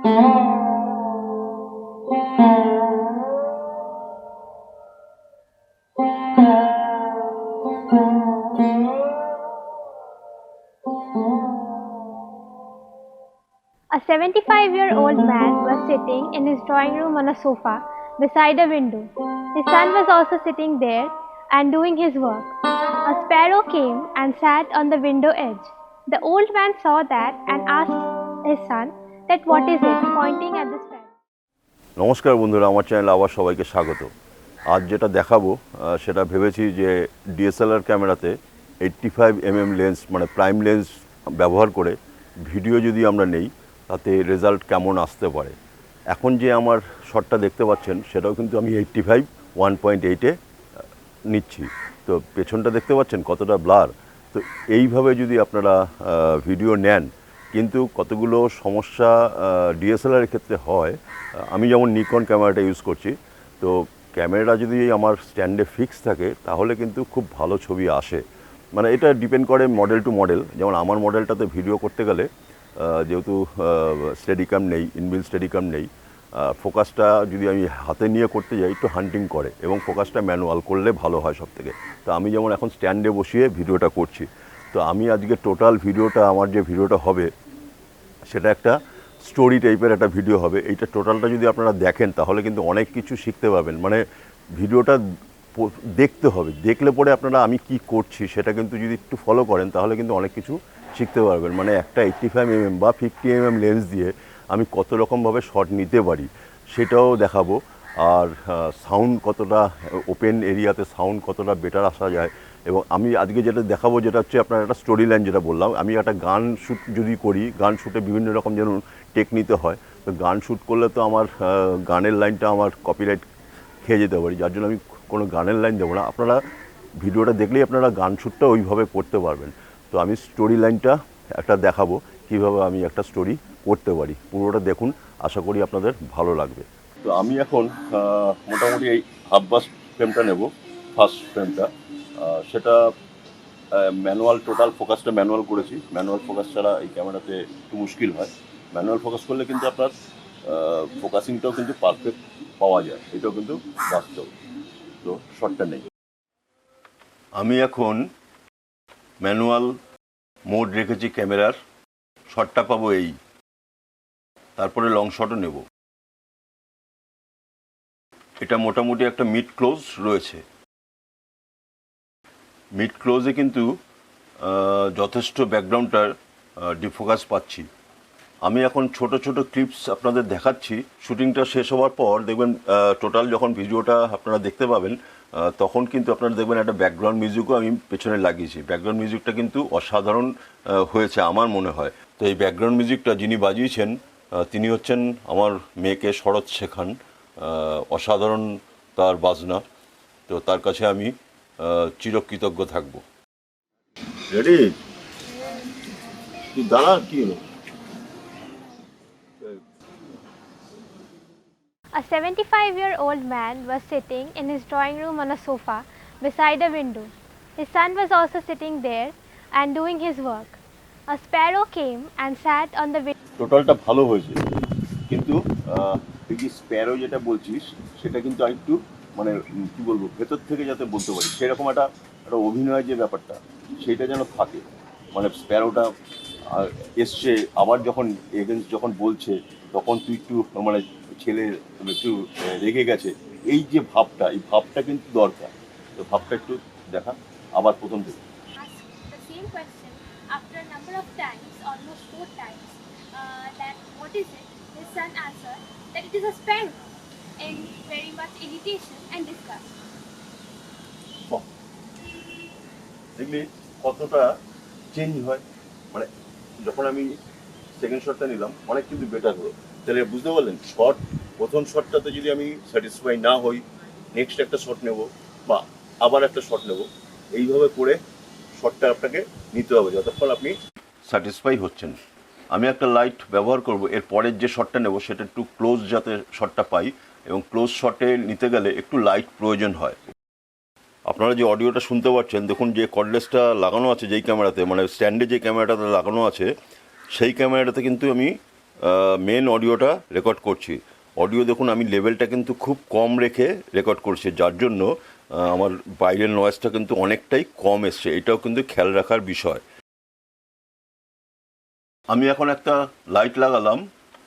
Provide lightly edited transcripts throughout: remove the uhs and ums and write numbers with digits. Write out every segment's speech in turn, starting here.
A 75-year-old man was sitting in his drawing room on a sofa beside a window. His son was also sitting there and doing his work. A sparrow came and sat on the window edge. The old man saw that and asked his son that what is it, pointing at the sparrow. নমস্কার বন্ধুরা, আমার চ্যানেলে আবার সবাইকে স্বাগত। আজ যেটা দেখাবো সেটা ভেবেছি যে ডিএসএলআর ক্যামেরাতে 85mm লেন্স মানে প্রাইম লেন্স ব্যবহার করে ভিডিও যদি আমরা নেই তাতে রেজাল্ট কেমন আসতে পারে। এখন যে আমার শটটা দেখতে পাচ্ছেন সেটাও কিন্তু আমি 85 1.8-এ নিচ্ছি। তো পেছনটা দেখতে পাচ্ছেন কতটা ব্লার। তো এইভাবে যদি আপনারা ভিডিও নেন কিন্তু কতগুলো সমস্যা ডিএসএলআরের ক্ষেত্রে হয়। আমি যেমন নিকন ক্যামেরাটা ইউজ করছি, তো ক্যামেরাটা যদি আমার স্ট্যান্ডে ফিক্স থাকে তাহলে কিন্তু খুব ভালো ছবি আসে। মানে এটা ডিপেন্ড করে মডেল টু মডেল। যেমন আমার মডেলটাতে ভিডিও করতে গেলে যেহেতু স্টেডিক্যাম নেই, ইনবিল স্টেডিক্যাম নেই, ফোকাসটা যদি আমি হাতে নিয়ে করতে যাই একটু হান্টিং করে এবং ফোকাসটা ম্যানুয়াল করলে ভালো হয় সবথেকে। তো আমি যেমন এখন স্ট্যান্ডে বসিয়ে ভিডিওটা করছি, তো আমি আজকে টোটাল ভিডিওটা আমার যে ভিডিওটা হবে সেটা একটা স্টোরি টাইপের একটা ভিডিও হবে। এইটা টোটালটা যদি আপনারা দেখেন তাহলে কিন্তু অনেক কিছু শিখতে পারবেন। মানে ভিডিওটা দেখতে হবে, দেখলে পরে আপনারা আমি কি করছি সেটা কিন্তু যদি একটু ফলো করেন তাহলে কিন্তু অনেক কিছু শিখতে পারবেন। মানে একটা 85mm বা 50mm লেন্স দিয়ে আমি কত রকমভাবে শট নিতে পারি সেটাও দেখাবো। আর সাউন্ড কতটা ওপেন এরিয়াতে সাউন্ড কতটা বেটার আসা যায়। এবং আমি আজকে যেটা দেখাবো যেটা হচ্ছে আপনার একটা স্টোরি লাইন, যেটা বললাম আমি একটা গান শ্যুট যদি করি, গান শ্যুটে বিভিন্ন রকম যেন টেক নিতে হয়। তো গান শ্যুট করলে তো আমার গানের লাইনটা আমার কপিরাইট খেয়ে যেতে পারি, যার জন্য আমি কোনো গানের লাইন দেবো না। আপনারা ভিডিওটা দেখলেই আপনারা গান শ্যুটটা ওইভাবে করতে পারবেন। তো আমি স্টোরি লাইনটা একটা দেখাবো কীভাবে আমি একটা স্টোরি করতে পারি। পুরোটা দেখুন, আশা করি আপনাদের ভালো লাগবে। তো আমি এখন মোটামুটি এই হাফ বাস ফ্রেমটা নেব, ফার্স্ট ফ্রেমটা। সেটা ম্যানুয়াল, টোটাল ফোকাসটা ম্যানুয়াল করেছি। ম্যানুয়াল ফোকাস ছাড়া এই ক্যামেরাতে একটু মুশকিল হয়। ম্যানুয়াল ফোকাস করলে কিন্তু আপনার ফোকাসিংটাও কিন্তু পারফেক্ট পাওয়া যায়, এটাও কিন্তু বাস্তব। তো শটটা নেই, আমি এখন ম্যানুয়াল মোড রেখেছি ক্যামেরার। শটটা পাবো এই, তারপরে লং শটও নেব। এটা মোটামুটি একটা মিড ক্লোজ রয়েছে। মিড ক্লোজে কিন্তু যথেষ্ট ব্যাকগ্রাউন্ডটার ডিফোকাস পাচ্ছি। আমি এখন ছোট ছোট ক্লিপস আপনাদের দেখাচ্ছি। শুটিংটা শেষ হওয়ার পর দেখবেন টোটাল যখন ভিডিওটা আপনারা দেখতে পাবেন তখন কিন্তু আপনারা দেখবেন একটা ব্যাকগ্রাউন্ড মিউজিকও আমি পেছনে লাগিয়েছি। ব্যাকগ্রাউন্ড মিউজিকটা কিন্তু অসাধারণ হয়েছে আমার মনে হয়। তো এই ব্যাকগ্রাউন্ড মিউজিকটা যিনি বাজিয়েছেন তিনি হচ্ছেন আমার মেয়েকে শরৎ শেখান। অসাধারণ তার বাজনা, তো তার কাছে আমি চিরকৃতজ্ঞ থাকবো। রেডি? তুই দাঁড়া, কি হলো? A 75-year-old man was sitting in his drawing room on a sofa beside a window. His son was also sitting there and doing his work. A sparrow came and sat on the window. টোটালটা ভালো হয়েছে, কিন্তু তুই কি Sparrow যেটা বলছিস সেটা কিন্তু আরেকটু মানে কী বলবো ভেতর থেকে যাতে বলতে পারি সেরকম একটা একটা অভিনয় যে ব্যাপারটা সেইটা যেন থাকে। মানে স্প্যারোটা এসছে আবার যখন এগেন্স্ট যখন বলছে তখন তুই একটু মানে ছেলে একটু রেগে গেছে, এই যে ভাবটা, এই ভাবটা কিন্তু দরকার। তো ভাবটা একটু দেখা আবার প্রথম থেকে। Asked the same question after a number of times, almost 4 times, that what is it? His son answered that it is a sparrow, in very much irritation and disgust. দেখলি কতটা চেঞ্জ হয়। মানে যখন আমি সেকেন্ড শটটা নিলাম অনেক কিন্তু বেটার হলো। তাহলে বুঝতে পারলেন, শট প্রথম শটটাতে যদি আমি স্যাটিসফাই না হই নেক্সট একটা শট নেব বা আবার একটা শট নেব, এইভাবে করে শটটা আপনাকে নিতে হবে যতক্ষণ আপনি স্যাটিসফাই হচ্ছেন। আমি একটা লাইট ব্যবহার করব, এর পরের যে শটটা নেব সেটা একটু ক্লোজ যাতে শটটা পাই, এবং ক্লোজ শটে নিতে গেলে একটু লাইট প্রয়োজন হয়। আপনারা যে অডিওটা শুনতে পাচ্ছেন দেখুন, যে কর্ডলেসটা লাগানো আছে যেই ক্যামেরাতে, মানে স্ট্যান্ডে যে ক্যামেরাটাতে লাগানো আছে সেই ক্যামেরাটাতে কিন্তু আমি মেন অডিওটা রেকর্ড করছি। অডিও দেখুন আমি লেভেলটা কিন্তু খুব কম রেখে রেকর্ড করছি, যার জন্য আমার বাইরের নয়েজটা কিন্তু অনেকটাই কম এসছে। এটাও কিন্তু খেয়াল রাখার বিষয়। আমি এখন একটা লাইট লাগালাম,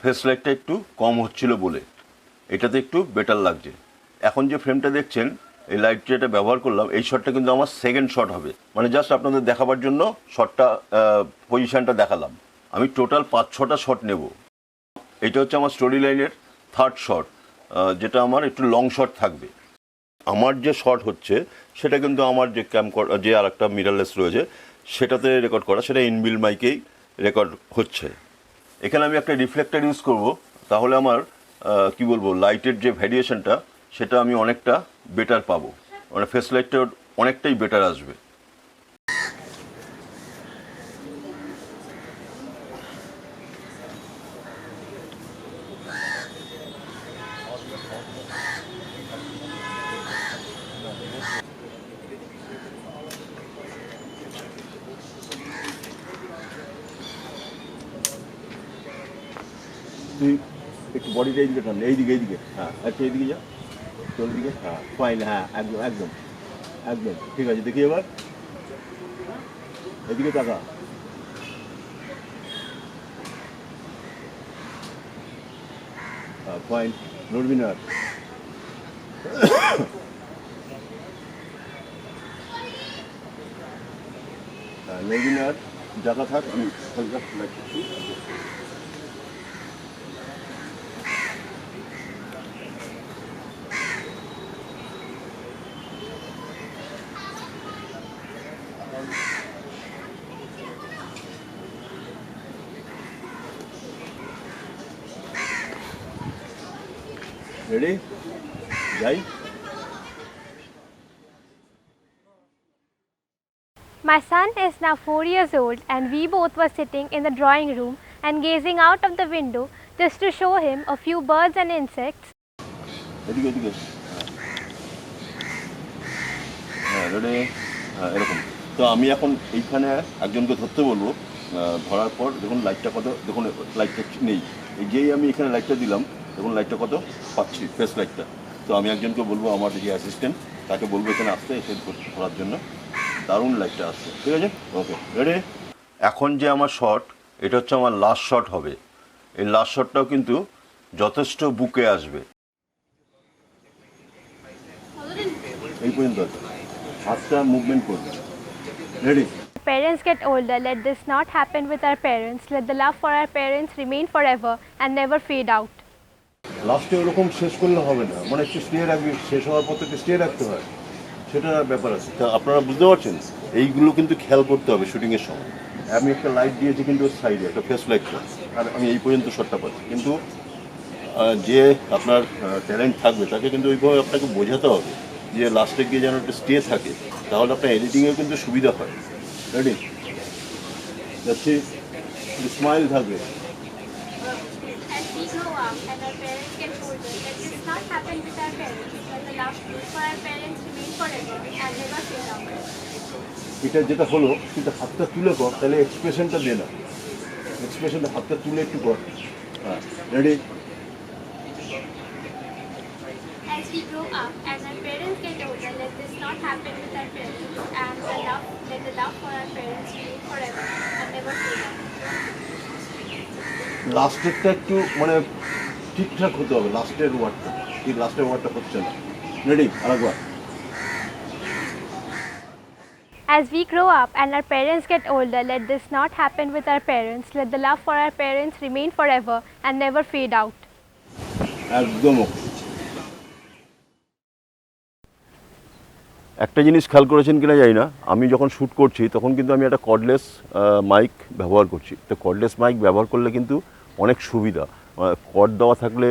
ফেস লাইটটা একটু কম হচ্ছিল বলে, এটাতে একটু বেটার লাগছে। এখন যে ফ্রেমটা দেখছেন এই লাইট যেটা ব্যবহার করলাম, এই শটটা কিন্তু আমার সেকেন্ড শট হবে, মানে জাস্ট আপনাদের দেখাবার জন্য শটটা পজিশনটা দেখালাম। আমি টোটাল 5-6টা শট নেব। এটা হচ্ছে আমার স্টোরি লাইনের থার্ড শট, যেটা আমার একটু লং শট থাকবে। আমার যে শট হচ্ছে সেটা কিন্তু আমার যে যে আর একটা মিররলেস রয়েছে সেটাতে রেকর্ড করা, সেটা ইনবিল্ড মাইকেই রেকর্ড হচ্ছে। এখানে আমি একটা রিফ্লেক্টর ইউজ করব, তাহলে আমার কি বলবো, লাইটের যে ভ্যারিয়েশনটা সেটা আমি অনেকটা বেটার পাবো, মানে ফেস লাইটটা অনেকটাই বেটার আসবে। তুই একটু বডিটা এইদিকে টান, এইদিকে হ্যাঁ, একটু এইদিকে যা, তোর দিকে, হ্যাঁ ফাইন, হ্যাঁ একদম একদম একদম ঠিক আছে। দেখি এবার এদিকে তাকা, ফাইন, নড়বি না। নড়বি না, জায়গা থাক, আমি হালকা লাইট করছি। রেডি, যাই। My son is now 4 years old, and we both were sitting in the drawing room and gazing out of the window just to show him a few birds and insects. এদিকে এদিকে, হ্যাঁ ready, হ্যাঁ এরকম। তো আমি এখন এইখানে একজনকে ধরতে বলবো, ধরার পর দেখুন লাইটটা কত, দেখুন লাইটটা নেই, এই যেই আমি এখানে লাইটটা দিলাম দেখুন লাইটটা কত পাচ্ছি, ফেস লাইটটা। তো আমি একজনকে বলবো, আমার যে অ্যাসিস্ট্যান্ট তাকে বলবো এখানে আসতে, এসে ধরার জন্য। দারুণ লাইটটা আসছে, ঠিক আছে, ওকে রেডি। এখন যে আমার শট, এটা হচ্ছে আমার লাস্ট শট হবে। এই লাস্ট শটটাও কিন্তু যথেষ্ট বুকে আসবে। এই পর্যন্ত হাতটা মুভমেন্ট করবে, ready. Parents get older, let this not happen with our parents. Let the love for our parents remain forever and never fade out. লাস্টে ওরকম শেষ করলে হবে না, মানে একটু স্টে রাখবি, শেষ হওয়ার পর একটু স্টে রাখতে হয়, সেটা ব্যাপার আছে। তা আপনারা বুঝতে পারছেন, এইগুলো কিন্তু খেয়াল করতে হবে শুটিংয়ের সময়। আমি একটা লাইট দিয়েছি কিন্তু সাইডে একটা ফেস লাইটটা, আর আমি এই পর্যন্ত শটটা পাচ্ছি, কিন্তু যে আপনার ট্যালেন্ট থাকবে তাকে কিন্তু ওইভাবে আপনাকে বোঝাতে হবে যে লাস্টে গিয়ে যেন একটা স্টে থাকে, তাহলে আপনার এডিটিংয়েও কিন্তু সুবিধা হয়। রেডি, যাচ্ছি, স্মাইল থাকবে। As we grow up and our parents get older, let this not happen with our parents. Let the love for our parents remain forever and never fade out. এটা যেটা হলো, কিন্তু হাতটা তুলে কর, তাহলে এক্সপ্রেশনটা দে না, এক্সপ্রেশনটা হাতটা তুলে একটু কর। হ্যাঁ ready. As we grow up and our parents get older, let this not happen with our parents, and let the love for our parents remain forever and never fade out. লাস্টেরটা একটু মানে ঠিকঠাক হতে হবে, লাস্টের ওয়ার্ডটা, এই লাস্টের ওয়ার্ডটা হচ্ছে না। রেডি, আরেকবার। As we grow up and our parents get older, let this not happen with our parents. Let the love for our parents remain forever and never fade out. একদম। একটা জিনিস খেয়াল করেছেন কিনা জানি না, আমি যখন শ্যুট করছি তখন কিন্তু আমি একটা কর্ডলেস মাইক ব্যবহার করছি। তো কর্ডলেস মাইক ব্যবহার করলে কিন্তু অনেক সুবিধা, কর্ড দেওয়া থাকলে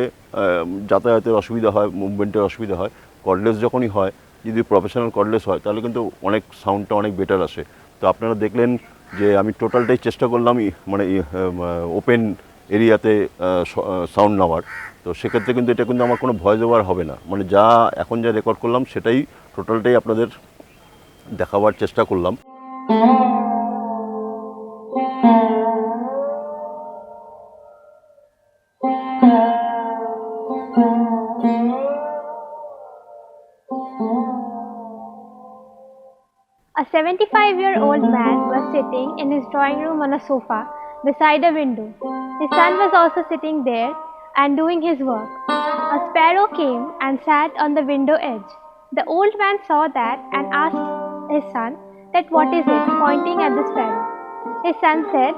যাতায়াতের অসুবিধা হয়, মুভমেন্টের অসুবিধা হয়। কর্ডলেস যখনই হয়, যদি প্রফেশনাল কর্ডলেস হয় তাহলে কিন্তু অনেক সাউন্ডটা অনেক বেটার আসে। তো আপনারা দেখলেন যে আমি টোটালটাই চেষ্টা করলাম মানে ওপেন এরিয়াতে সাউন্ড নেওয়ার। তো সেক্ষেত্রে কিন্তু এটা কিন্তু আমার কোনো ভয়েস ওভার হবে না, মানে যা এখন যা রেকর্ড করলাম সেটাই টোটালটাই আপনাদের দেখাবার চেষ্টা করলাম। A 75-year-old man was sitting in his drawing room on a sofa beside a window. His son was also sitting there and doing his work. A sparrow came and sat on the window edge. The old man saw that and asked his son that what is it, pointing at the sparrow. His son said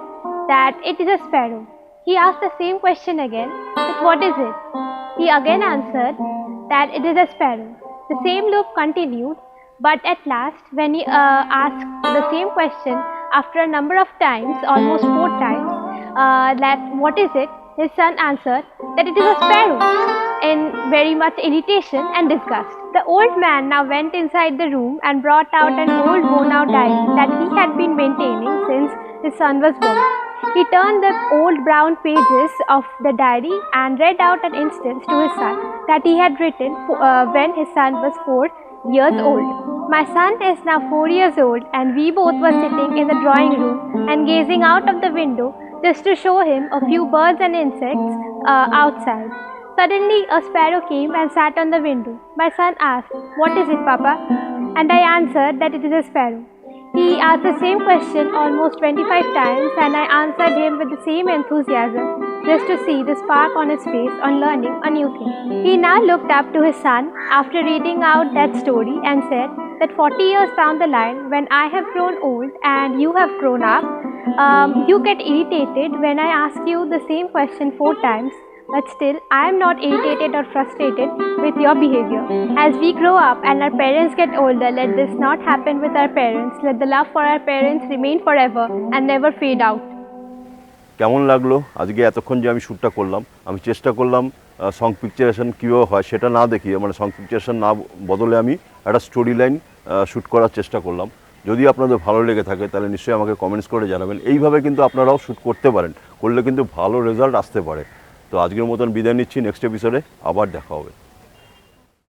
that it is a sparrow. He asked the same question again, that what is it? He again answered that it is a sparrow. The same loop continued, but at last, when he asked the same question after a number of times, almost 4 times, that what is it, his son answered that it is a sparrow, in very much irritation and disgust. The old man now went inside the room and brought out an old worn-out diary that he had been maintaining since his son was born. He turned the old brown pages of the diary and read out an instance to his son that he had written when his son was 4 years old. My son is now 4 years old, and we both were sitting in the drawing room and gazing out of the window just to show him a few birds and insects outside. Suddenly a sparrow came and sat on the window. My son asked, "What is it, Papa?" And I answered that it is a sparrow. He asked the same question almost 25 times, and I answered him with the same enthusiasm just to see the spark on his face on learning a new thing. He now looked up to his son after reading out that story and said that 40 years down the line, when I have grown old and you have grown up, you get irritated when I ask you the same question 4 times. But still, I am not irritated or frustrated with your behavior. As we grow up and our parents get older, let this not happen with our parents. Let the love for our parents remain forever and never fade out. কেমন লাগলো আজকে এতক্ষণ যে আমি শ্যুটটা করলাম? আমি চেষ্টা করলাম সং পিকচারেশন কীভাবে হয় সেটা না দেখিয়ে, মানে সং পিকচারেশন না বদলে আমি একটা স্টোরি লাইন শ্যুট করার চেষ্টা করলাম। যদি আপনাদের ভালো লেগে থাকে তাহলে নিশ্চয়ই আমাকে কমেন্টস করে জানাবেন। এইভাবে কিন্তু আপনারাও শ্যুট করতে পারেন, করলে কিন্তু ভালো রেজাল্ট আসতে পারে। তো আজকের মতন বিদায় নিচ্ছি, নেক্সট এপিসোডে আবার দেখা হবে।